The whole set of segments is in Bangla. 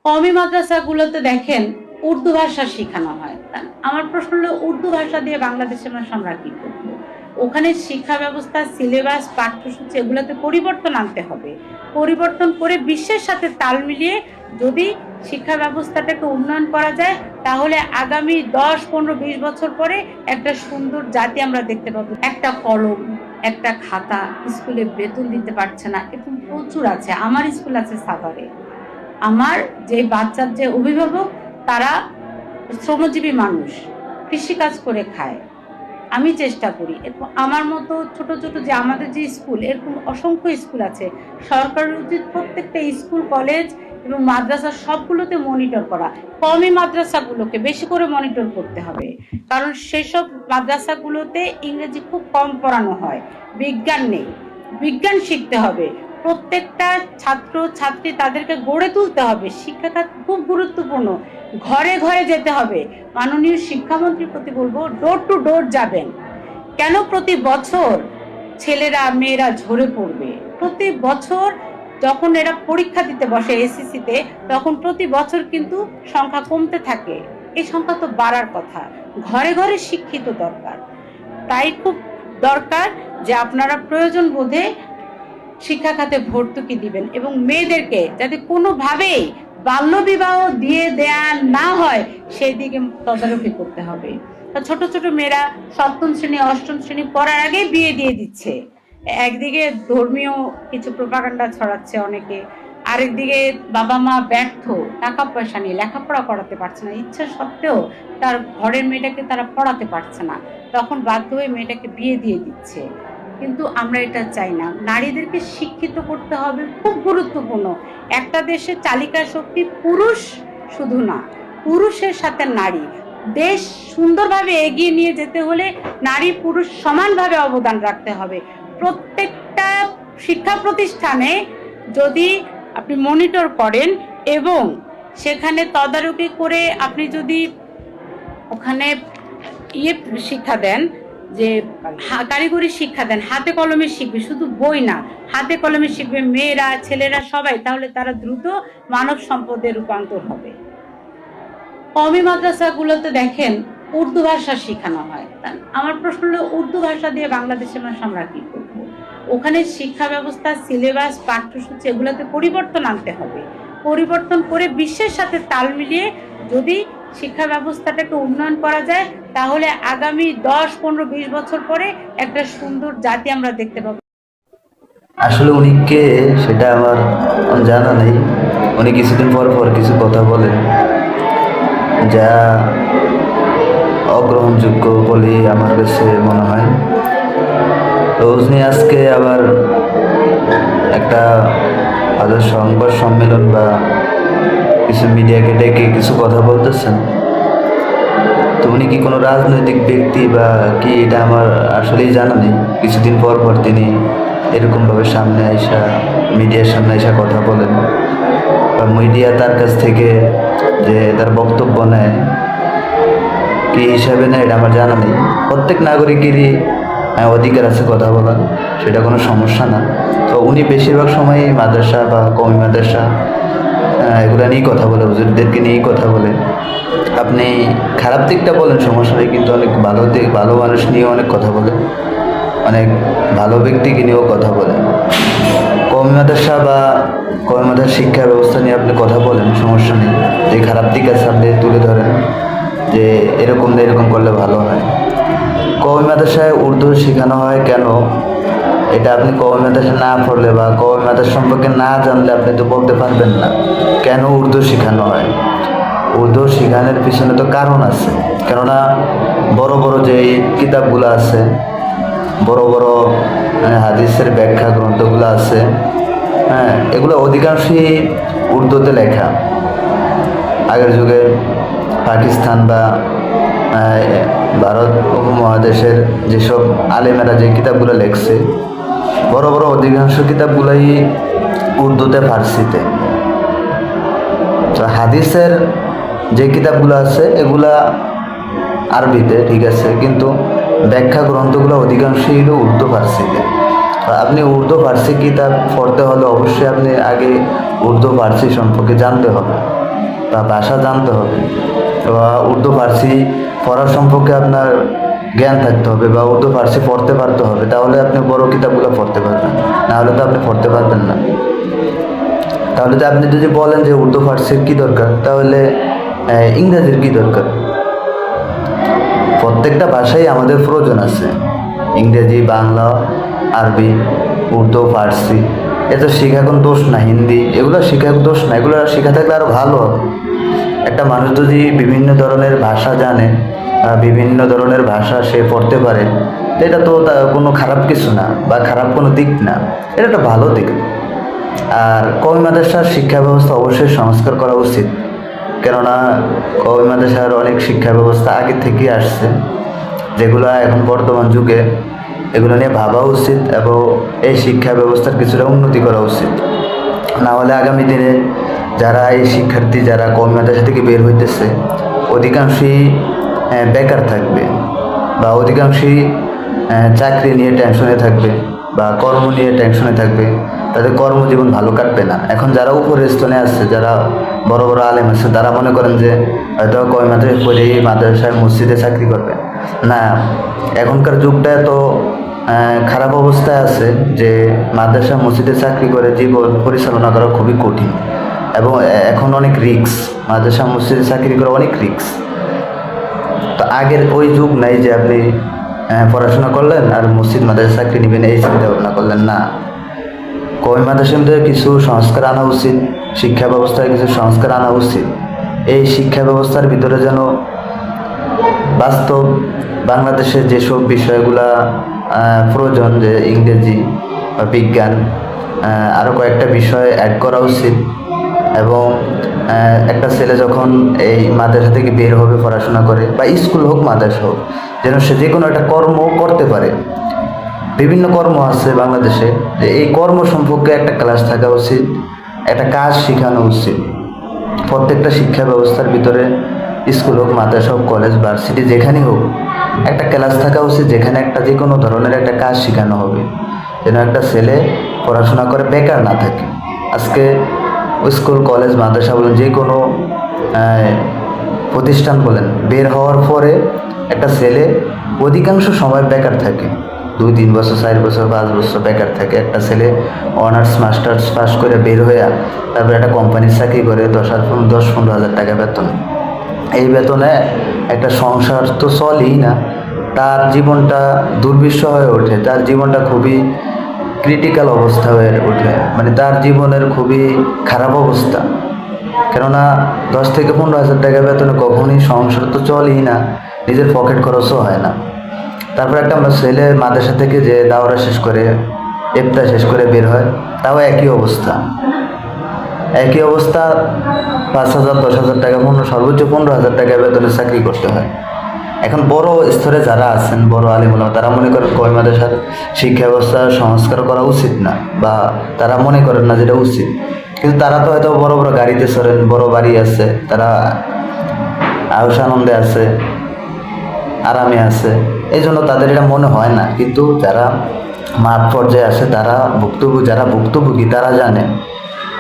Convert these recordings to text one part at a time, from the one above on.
কওমি মাদ্রাসাগুলোতে দেখেন উর্দু ভাষা শেখানো হয়। আমার প্রশ্ন হলো, উর্দু ভাষা দিয়ে বাংলাদেশের মানুষ আমরা কি করবো? ওখানে শিক্ষা ব্যবস্থা, সিলেবাস, পাঠ্যসূচি এগুলোতে পরিবর্তন আনতে হবে। পরিবর্তন করে বিশ্বের সাথে তাল মিলিয়ে যদি শিক্ষা ব্যবস্থাটাকে উন্নয়ন করা যায়, তাহলে আগামী 10, 15, 20 বছর পরে একটা সুন্দর জাতি আমরা দেখতে পাবো। একটা কলম, একটা খাতা, স্কুলে বেতন দিতে পারছে না, এরকম প্রচুর আছে। আমার স্কুল আছে সাভারে। আমার যে বাচ্চার যে অভিভাবক, তারা শ্রমজীবী মানুষ, কৃষিকাজ করে খায়। আমি চেষ্টা করি, আমার মতো ছোট ছোট যে আমাদের যে স্কুল, এরকম অসংখ্য স্কুল আছে। সরকারের উচিত প্রত্যেকটা স্কুল, কলেজ এবং মাদ্রাসা সবগুলোতে মনিটর করা। কওমি মাদ্রাসাগুলোকে বেশি করে মনিটর করতে হবে, কারণ সেসব মাদ্রাসাগুলোতে ইংরেজি খুব কম পড়ানো হয়, বিজ্ঞান নেই। বিজ্ঞান শিখতে হবে, প্রত্যেকটা ছাত্র ছাত্রী তাদেরকে গড়ে তুলতে হবে। শিক্ষাখাত খুব গুরুত্বপূর্ণ, ঘরে ঘরে যেতে হবে। মাননীয় শিক্ষামন্ত্রীর প্রতি বলবো, ডোর টু ডোর যাবেন। কেন প্রতি বছর ছেলেরা মেয়েরা ঝরে পড়বে? প্রতি বছর যখন এরা পরীক্ষা দিতে বসে এসএসসিতে, তখন প্রতি বছর কিন্তু সংখ্যা কমতে থাকে। এই সংখ্যা তো বাড়ার কথা। ঘরে ঘরে শিক্ষিত দরকার। তাই খুব দরকার যে আপনারা প্রয়োজন বোধে শিক্ষা খাতে ভর্তুকি দিবেন, এবং মেয়েদেরকে যাতে কোনোভাবেই বাল্যবিবাহ দিয়ে দেয়া না হয় সেই দিকে তদারকি করতে হবে। ছোট ছোট মেয়েরা সপ্তম শ্রেণী, অষ্টম শ্রেণী পড়ার আগে বিয়ে দিয়ে দিচ্ছে। একদিকে ধর্মীয় কিছু প্রোপাগান্ডা ছড়াচ্ছে অনেকে, আরেকদিকে বাবা মা ব্যর্থ, টাকা পয়সা নিয়ে লেখাপড়া করাতে পারছে না, ইচ্ছা সত্ত্বেও তার ঘরের মেয়েটাকে তারা পড়াতে পারছে না, তখন বাধ্য হয়ে মেয়েটাকে বিয়ে দিয়ে দিচ্ছে। কিন্তু আমরা এটা চাই না। নারীদেরকে শিক্ষিত করতে হবে, খুব গুরুত্বপূর্ণ। একটা দেশের চালিকা শক্তি পুরুষ শুধু না, পুরুষের সাথে নারী। দেশ সুন্দরভাবে এগিয়ে নিয়ে যেতে হলে নারী পুরুষ সমানভাবে অবদান রাখতে হবে। প্রত্যেকটা শিক্ষা প্রতিষ্ঠানে যদি আপনি মনিটর করেন এবং সেখানে তদারকি করে আপনি যদি ওখানে শিক্ষা দেন, যে কারিগরি শিক্ষা দেন, হাতে কলমে শিখবে, শুধু বই না, হাতে কলমে শিখবে মেয়েরা ছেলেরা সবাই, তাহলে তারা দ্রুত মানব সম্পদে রূপান্তর হবে। কওমি মাদ্রাসাগুলোতে দেখেন উর্দু ভাষা শেখানো হয়। আমার প্রশ্ন হলো, উর্দু ভাষা দিয়ে বাংলাদেশের মানুষ আমরা কি করবো? ওখানে শিক্ষা ব্যবস্থা, সিলেবাস, পাঠ্যসূচি এগুলোতে পরিবর্তন আনতে হবে। পরিবর্তন করে বিশ্বের সাথে তাল মিলিয়ে যদি শিক্ষা ব্যবস্থাটাকে উন্নয়ন করা যায়, তাহলে আগামী 10, 15, 20 বছর পরে একটা সুন্দর জাতি আমরা দেখতে পাবো। আসলে উনি কে সেটা আমার জানা নেই। উনি কিছুদিন পর পর কিছু কথা বলেন যা অগ্রহণযোগ্য বলে আমার কাছে মনে হয়। তো উনি আজকে আবার একটা সংবাদ সম্মেলন বা কিছু মিডিয়াকে ডেকে কিছু কথা বলতেছেন। তো উনি কি কোনো রাজনৈতিক ব্যক্তি বা কি, এটা আমার আসলেই জানা নেই। কিছুদিন পর পর তিনি এরকমভাবে সামনে আইসা, মিডিয়ার সামনে আইসা কথা বলেন, বা মিডিয়া তার কাছ থেকে যে তার বক্তব্য নেয়, কি হিসাবে নেয় এটা আমার জানা নেই। প্রত্যেক নাগরিকেরই অধিকার আছে কথা বলার, সেটা কোনো সমস্যা না। তো উনি বেশিরভাগ সময় মাদ্রাসা বা কওমি মাদ্রাসা এগুলো নিয়েই কথা বলে, হুজুরদেরকে নিয়েই কথা বলে। আপনি খারাপ দিকটা বলেন, সমস্যা নেই, কিন্তু অনেক ভালো দিক, ভালো মানুষ নিয়ে অনেক কথা বলে, অনেক ভালো ব্যক্তিকে নিয়েও কথা বলেন। কওমি মাদ্রাসা বা কওমি মাদ্রাসার শিক্ষা ব্যবস্থা নিয়ে আপনি কথা বলেন, সমস্যা নেই। যে খারাপ দিক আছে আপনি তুলে ধরেন, যে এরকম না এরকম করলে ভালো হয়। কওমি মাদ্রাসায় উর্দু শেখানো হয় কেন, এটা আপনি কওমি মাদ্রাসা না পড়লে বা কওমি মাদ্রাসা সম্পর্কে না জানলে আপনি তো বলতে পারবেন না কেন উর্দু শেখানো হয়। উর্দু শেখানোর পিছনে তো কারণ আছে, কেননা বড় বড় যে কিতাবগুলো আছে, বড় বড় হাদিসের ব্যাখ্যা গ্রন্থগুলো আছে, হ্যাঁ, এগুলো অধিকাংশই উর্দুতে লেখা। আগের যুগে পাকিস্তান বা ভারত উপমহাদেশের যেসব আলেমেরা যে কিতাবগুলো লেখছে, বড় বড় অধিকাংশ কিতাবগুলাই উর্দুতে, ফার্সিতে। তো হাদিসের যে কিতাবগুলো আছে এগুলা আরবিতে, ঠিক আছে, কিন্তু ব্যাখ্যা গ্রন্থগুলো অধিকাংশই হলো উর্দু, ফার্সিতে। আপনি উর্দু ফার্সি কিতাব পড়তে হলে অবশ্যই আপনি আগে উর্দু ফার্সি সম্পর্কে জানতে হবে। বা ভাষা জানতে হবে, বা উর্দু ফার্সি পড়ার সম্পর্কে আপনার জ্ঞান থাকতে হবে, বা উর্দু ফার্সি পড়তে পারতে হবে, তাহলে আপনি বড় কিতাবগুলো পড়তে পারবেন, না হলে তো আপনি পড়তে পারবেন না। তাহলে যে আপনি যদি বলেন যে উর্দু ফার্সির কী দরকার, তাহলে ইংরেজির কী দরকার? প্রত্যেকটা ভাষাই আমাদের প্রয়োজন আছে, ইংরেজি, বাংলা, আরবি, উর্দু, ফার্সি। এত শেখা কোনো দোষ না, হিন্দি, এগুলো শেখা দোষ না, এগুলো শেখা থাকলে আরও ভালো হবে। একটা মানুষ যদি বিভিন্ন ধরনের ভাষা জানে, বিভিন্ন ধরনের ভাষা সে পড়তে পারে, তো এটা তো কোনো খারাপ কিছু না, বা খারাপ কোনো দিক না, এটা একটা ভালো দিক। আর কওমি মাদ্রাসার শিক্ষা ব্যবস্থা অবশ্যই সংস্কার করা উচিত, কেননা কওমি মাদ্রাসার অনেক শিক্ষা ব্যবস্থা আগে থেকেই আসছে, যেগুলো এখন বর্তমান যুগে এগুলো নিয়ে ভাবা উচিত এবং এই শিক্ষা ব্যবস্থার কিছুটা উন্নতি করা উচিত। না হলে আগামী দিনে যারা এই শিক্ষার্থী যারা কওমি মাদ্রাসা থেকে বের হইতেছে, অধিকাংশই বেকার থাকবে, বা অধিকাংশই চাকরি নিয়ে টেনশনে থাকবে, বা কর্ম নিয়ে টেনশনে থাকবে, তাদের কর্মজীবন ভালো কাটবে না। এখন যারা উপরের স্তরে আছে, যারা বড় বড় আলেম আছে, তারা মনে করেন যে হয়তো কওমি মাদ্রাসায় পড়ে মাদ্রাসায় মসজিদে চাকরি করবে না। এখনকার যুগটা এত খারাপ অবস্থায় আছে যে মাদ্রাসা মসজিদে চাকরি করে জীবন পরিচালনা করা খুবই কঠিন, এবং এখন অনেক রিস্ক, মাদ্রাসা মসজিদে চাকরি করা অনেক রিস্ক। তো আগের ওই যুগ নাই যে আপনি পড়াশোনা করলেন আর মসজিদ মাদ্রাসা চাকরি নেবেন, এই চিন্তা ভাবনা করলেন না। কওমি মাদ্রাসার মধ্যে কিছু সংস্কার আনা উচিত, শিক্ষা ব্যবস্থায় কিছু সংস্কার আনা উচিত। এই শিক্ষা ব্যবস্থার ভিতরে যেন বাস্তব বাংলাদেশের যেসব বিষয়গুলা প্রয়োজন, যে ইংরেজি বা বিজ্ঞান, আরও কয়েকটা বিষয় অ্যাড করা উচিত। এবং একটা ছেলে যখন এই মাদ্রাসা থেকে বের হবে পড়াশোনা করে, বা স্কুল হোক মাদ্রাসা হোক, যেন সে যে কোনো একটা কর্ম করতে পারে। বিভিন্ন কর্ম আছে বাংলাদেশে, যে এই কর্ম সম্পর্কে একটা ক্লাস থাকা উচিত, একটা কাজ শেখানো উচিত। প্রত্যেকটা শিক্ষা ব্যবস্থার ভিতরে স্কুল হোক, মাদ্রাসা হোক, কলেজ, ভার্সিটি, যেখানেই হোক, একটা ক্লাস থাকা উচিত যেখানে একটা যে কোনো ধরনের একটা কাজ শেখানো হবে, যেন একটা ছেলে পড়াশোনা করে বেকার না থাকে। আজকে স্কুল, কলেজ, মাদ্রাসা বলেন, যে কোনো প্রতিষ্ঠান বলেন, বের হওয়ার পরে একটা ছেলে অধিকাংশ সময় বেকার থাকে, 2-3 বছর, 4 বছর, 5 বছর বেকার থাকে। একটা ছেলে অনার্স মাস্টার্স পাস করে বের হয়ে তারপরে একটা কোম্পানির চাকরি করে 10-15 হাজার টাকা বেতন। এই বেতনে একটা সংসার তো চলেই না, তার জীবনটা দুর্বিষহ হয়ে ওঠে, তার জীবনটা খুবই ক্রিটিক্যাল অবস্থা হয়ে ওঠে, মানে তার জীবনের খুবই খারাপ অবস্থা। কেননা 10-15 হাজার টাকা বেতনে কখনই সংসার তো চলেই না, নিজের পকেট খরচও হয় না। তারপর একটা ছেলে মাদ্রাসা থেকে যে দাওরা শেষ করে, ইফতার শেষ করে বের হয়, তাও একই অবস্থা। 5,000, 10,000 টাকা, সর্বোচ্চ 15,000 টাকা বেতনে চাকরি করতে হয়। এখন বড় স্তরে যারা আছেন, বড় আলিম ওলামা, তারা মনে করেন কওমি মাদ্রাসার শিক্ষা ব্যবস্থা সংস্কার করা উচিত না, বা তারা মনে করেন না যেটা উচিত। কিন্তু তারা তো হয়তো বড় বড় গাড়িতে চড়েন, বড় বাড়ি আছে, তারা আয়ুষ আনন্দে আছে, আরামে আছে, এই জন্য তাদের এটা মনে হয় না। কিন্তু যারা মাঠ পর্যায়ে আসে, যারা ভুক্তভোগী, তারা জানে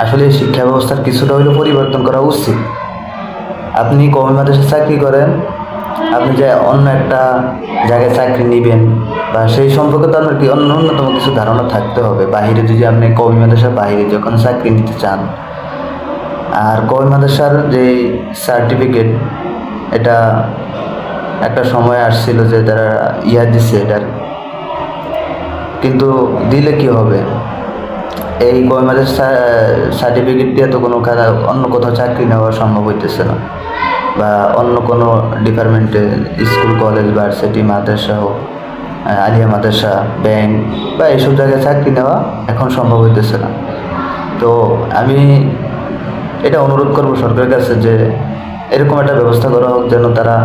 আসলে এই শিক্ষা ব্যবস্থার কিছুটা হলেও পরিবর্তন করা উচিত। আপনি কওমি মাদ্রাসায় চাকরি করেন, আপনি যে অন্য একটা জায়গায় চাকরি নেবেন, বা সেই সম্পর্কে তো আপনার কি অন্যতম কিছু ধারণা থাকতে হবে। বাহিরে যদি আপনি কওমি মাদ্রাসার বাহিরে যখন চাকরি নিতে চান, আর কওমি মাদ্রাসার যে সার্টিফিকেট, এটা একটা সময় আসছিল যে তারা দিচ্ছে এটার, কিন্তু দিলে কি হবে, এই কওমি মাদ্রাসার সার্টিফিকেট দিয়ে তো কোনো অন্য কোথাও চাকরি নেওয়া সম্ভব হইতেছে না, বা অন্য কোনো ডিপার্টমেন্টে, স্কুল, কলেজ, ভার্সিটি, মাদ্রাসা হোক, আলিয়া মাদ্রাসা, ব্যাংক, বা এইসব জায়গায় চাকরি নেওয়া এখন সম্ভব হইতেছে না। তো আমি এটা অনুরোধ করব সরকারের কাছে যে এরকম একটা ব্যবস্থা করা হোক, যেন তারা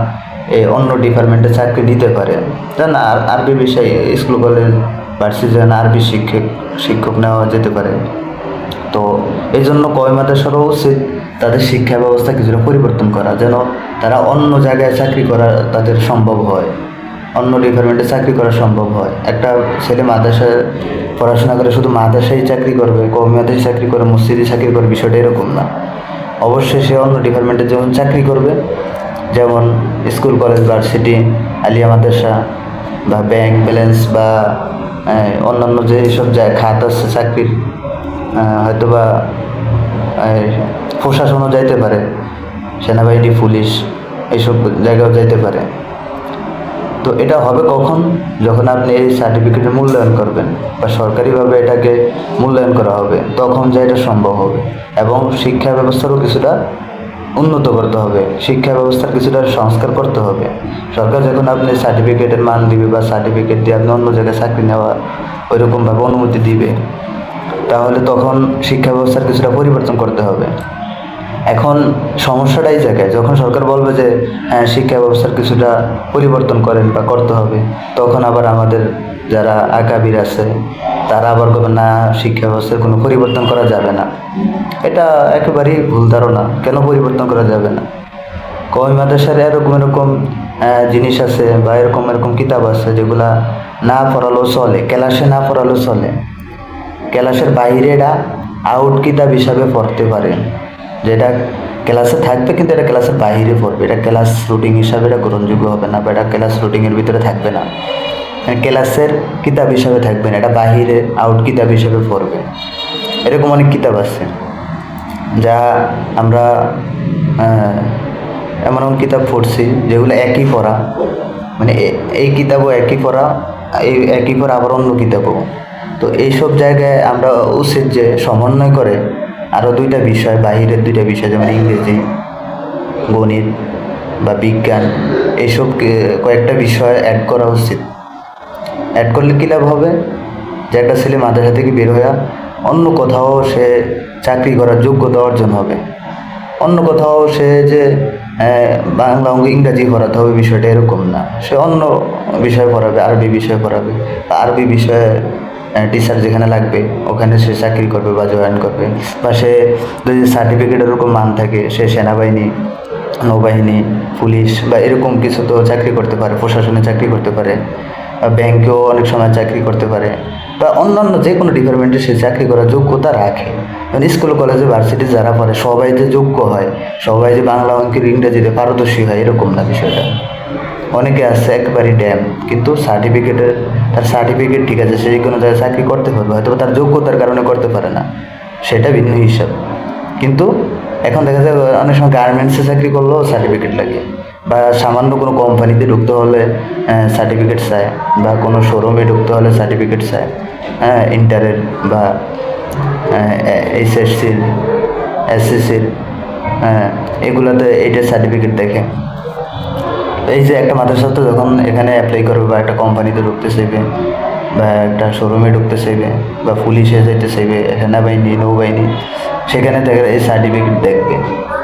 এই অন্য ডিপার্টমেন্টে চাকরি দিতে পারে, যেন আরবি বিষয়ে স্কুল, কলেজ, ভার্সিটি যেন আরবি শিক্ষক নেওয়া যেতে পারে। তো এই জন্য কওমি মাদ্রাসারও উচিত তাদের শিক্ষা ব্যবস্থা কিছুটা পরিবর্তন করা, যেন তারা অন্য জায়গায় চাকরি করা তাদের সম্ভব হয়, অন্য ডিপার্টমেন্টে চাকরি করা সম্ভব হয়। একটা ছেলে মাদ্রাসায় পড়াশোনা করে শুধু মাদ্রাসায় চাকরি করবে, কওমি মাদ্রাসায় চাকরি করে, মসজিদে চাকরি করবে, বিষয়টা এরকম না। অবশ্যই সে অন্য ডিপার্টমেন্টে যখন চাকরি করবে, যেমন স্কুল কলেজ ভার্সিটি আলিয়া মাদ্রাসা বা ব্যাংক ব্যালেন্স বা অন্যান্য যে সব খাত আছে চাকরির, হয়তো বা প্রশাসনও যাইতে পারে, সেনাবাহিনী পুলিশ এইসব জায়গাও যাইতে পারে। তো এটা হবে কখন? যখন আপনি এই সার্টিফিকেটের মূল্যায়ন করবেন বা সরকারিভাবে এটাকে মূল্যায়ন করা হবে, তখন যে এটা সম্ভব হবে। এবং শিক্ষা ব্যবস্থারও কিছুটা উন্নত করতে হবে, শিক্ষা ব্যবস্থার কিছুটা সংস্কার করতে হবে। সরকার যখন আপনি সার্টিফিকেটের মান দিবে বা সার্টিফিকেট দিয়ে আপনি অন্য জায়গায় চাকরি নেওয়া ওইরকমভাবে অনুমতি দিবে, তাহলে তখন শিক্ষা ব্যবস্থার কিছুটা পরিবর্তন করতে হবে। এখন সমস্যাটা এই জায়গায়, যখন সরকার বলবে যে হ্যাঁ শিক্ষা ব্যবস্থার কিছুটা পরিবর্তন করেন বা করতে হবে, তখন আবার আমাদের যারা আকাবির আছে তারা আবার বলবে না, শিক্ষা ব্যবস্থার কোনো পরিবর্তন করা যাবে না। এটা একেবারেই ভুল ধারণা। কেন পরিবর্তন করা যাবে না? কওমি মাদ্রাসার এরকম জিনিস আছে বা এরকম কিতাব আছে যেগুলা না পড়ালেও চলে, ক্লাসে না পড়ালেও চলে, ক্লাসের বাইরে এটা আউট কিতাব হিসাবে পড়তে পারে, যেটা ক্লাসে থাকবে কিন্তু এটা ক্লাসের বাইরে পড়বে, এটা ক্লাস রুটিন হিসাবে এটা গ্রহণযোগ্য হবে না বা এটা ক্লাস রুটিনের ভিতরে থাকবে না, ক্লাসের কিতাব হিসাবে থাকবে না, এটা বাহিরে আউট কিতাব হিসাবে পড়বে। এরকম অনেক কিতাব আছে যা আমরা এমন কিতাব পড়ছি যেগুলো একই পড়া, মানে এই কিতাবও একই পড়া, এই একই পড়া আবার অন্য কিতাবও। তো এইসব জায়গায় আমরা উচিত যে সমন্বয় করে আরও দুইটা বিষয়, বাহিরের দুইটা বিষয় যেমন ইংরেজি, গণিত বা বিজ্ঞান, এইসব কয়েকটা বিষয় অ্যাড করা উচিত। অ্যাড করলে কী লাভ হবে? যে একটা ছেলে মাদ্রাসা থেকে বের হয়ে অন্য কোথাও সে চাকরি করার যোগ্যতা অর্জন হবে, অন্য কোথাও সে যে বাংলা অঙ্ক ইংরাজি পড়াতে হবে বিষয়টা এরকম না, সে অন্য বিষয় পড়াবে, আরবি বিষয় পড়াবে, আরবি বিষয়ে টিচার যেখানে লাগবে ওখানে সে চাকরি করবে বা জয়েন করবে। বা সে যদি সার্টিফিকেটের ওরকম মান থাকে, সে সেনাবাহিনী, নৌবাহিনী, পুলিশ বা এরকম কিছু তো চাকরি করতে পারে, প্রশাসনে চাকরি করতে পারে, বা ব্যাংকেও অনেক সময় চাকরি করতে পারে, বা অন্যান্য যে কোনো ডিপার্টমেন্টে সে চাকরি করার যোগ্যতা রাখে। মানে স্কুল কলেজে ভার্সিটি যারা পড়ে সবাই যে যোগ্য হয়, সবাই যে বাংলা অঙ্কের ইংরেজিতে পারদর্শী হয় এরকম না বিষয়টা। অনেকে আছে একবারই ড্যাম, কিন্তু তার সার্টিফিকেট ঠিক আছে, সে কোনো জায়গায় চাকরি করতে পারবে, হয়তো তার যোগ্যতার কারণে করতে পারে না, সেটা ভিন্ন হিসাব। কিন্তু এখন দেখা যায় অনেক সময় গার্মেন্টসে চাকরি করলেও সার্টিফিকেট লাগে, বা সামান্য কোনো কোম্পানিতে ঢুকতে হলে সার্টিফিকেট চায়, বা কোনো শোরুমে ঢুকতে হলে সার্টিফিকেট চায়, ইন্টারের বা এইচএসসির, এসএসসির, এগুলোতে এইটার সার্টিফিকেট দেখে। এই যে একটা মাদ্রাসাতে যখন এখানে অ্যাপ্লাই করবে বা একটা কোম্পানিতে ঢুকতে চাইবে বা একটা শোরুমে ঢুকতে চাইবে বা পুলিশে যাইতে চাইবে, সেনাবাহিনী, নৌবাহিনী, সেখানে দেখে এই সার্টিফিকেট দেখবে।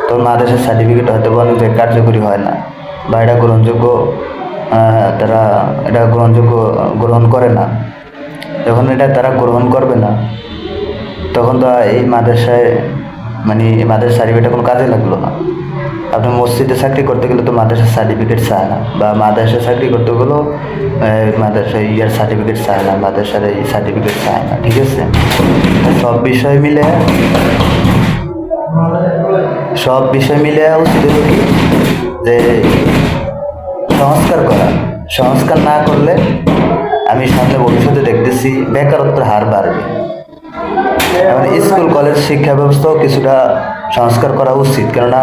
তো মাদ্রাসার সার্টিফিকেট হয়তো অনেক জায়গায় কার্যকরী হয় না বা এটা গ্রহণযোগ্য, তারা এটা গ্রহণ করে না। যখন এটা তারা গ্রহণ করবে না, তখন তো এই মাদ্রাসায় মানে মাদ্রাসার সার্টিফিকেটটা কোনো কাজে লাগলো না। আপনি মসজিদে চাকরি করতে গেলে তো মাদ্রাসার সার্টিফিকেট চায় না, বা মাদ্রাসায় চাকরি করতে গেলেও মাদ্রাসায় ইয়ার সার্টিফিকেট চায় না, মাদ্রাসার এই সার্টিফিকেট চায় না, ঠিক আছে? সব বিষয় মিলে উচিত হলো কি যে সংস্কার না করলে আমি সামনে ভবিষ্যতে দেখতেছি বেকারত্বের হার বাড়বে। এখন স্কুল কলেজ শিক্ষা ব্যবস্থাও কিছুটা সংস্কার করা উচিত, কেননা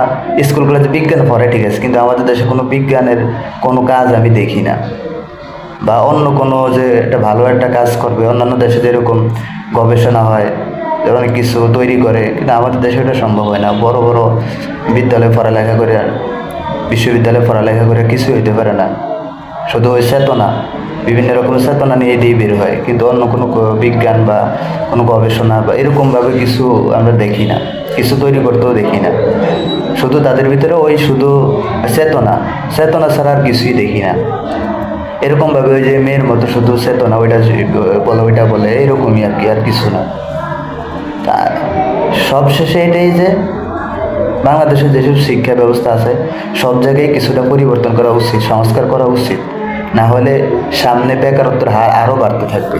স্কুল কলেজে বিজ্ঞান পড়ে ঠিক আছে, কিন্তু আমাদের দেশে কোনো বিজ্ঞানের কোনো কাজ আমি দেখি না, বা অন্য কোনো যে একটা ভালো একটা কাজ করবে। অন্যান্য দেশে যেরকম গবেষণা হয়, অনেক কিছু তৈরি করে, কিন্তু আমাদের দেশে এটা সম্ভব হয় না। বড় বড় বিদ্যালয়ে পড়ালেখা করে, বিশ্ববিদ্যালয়ে পড়ালেখা করে কিছু হইতে পারে না, শুধু ওই চেতনা, বিভিন্ন রকমের চেতনা নিয়ে দিয়ে বের হয়, কিন্তু অন্য কোনো বিজ্ঞান বা কোনো গবেষণা বা এরকমভাবে কিছু আমরা দেখি না, কিছু তৈরি করতেও দেখি না। শুধু তাদের ভিতরে ওই শুধু চেতনা ছাড়া আর কিছুই দেখি না। এরকমভাবে ওই যে মেয়ের মতো শুধু চেতনা, ওইটা বলে এরকমই আর কি, আর কিছু না। সবশেষে এটাই যে বাংলাদেশের যেসব শিক্ষা ব্যবস্থা আছে সব জায়গায় কিছুটা পরিবর্তন করা উচিত, সংস্কার করা উচিত, না হলে সামনে বেকারত্বের হার আরও বাড়তে থাকবে।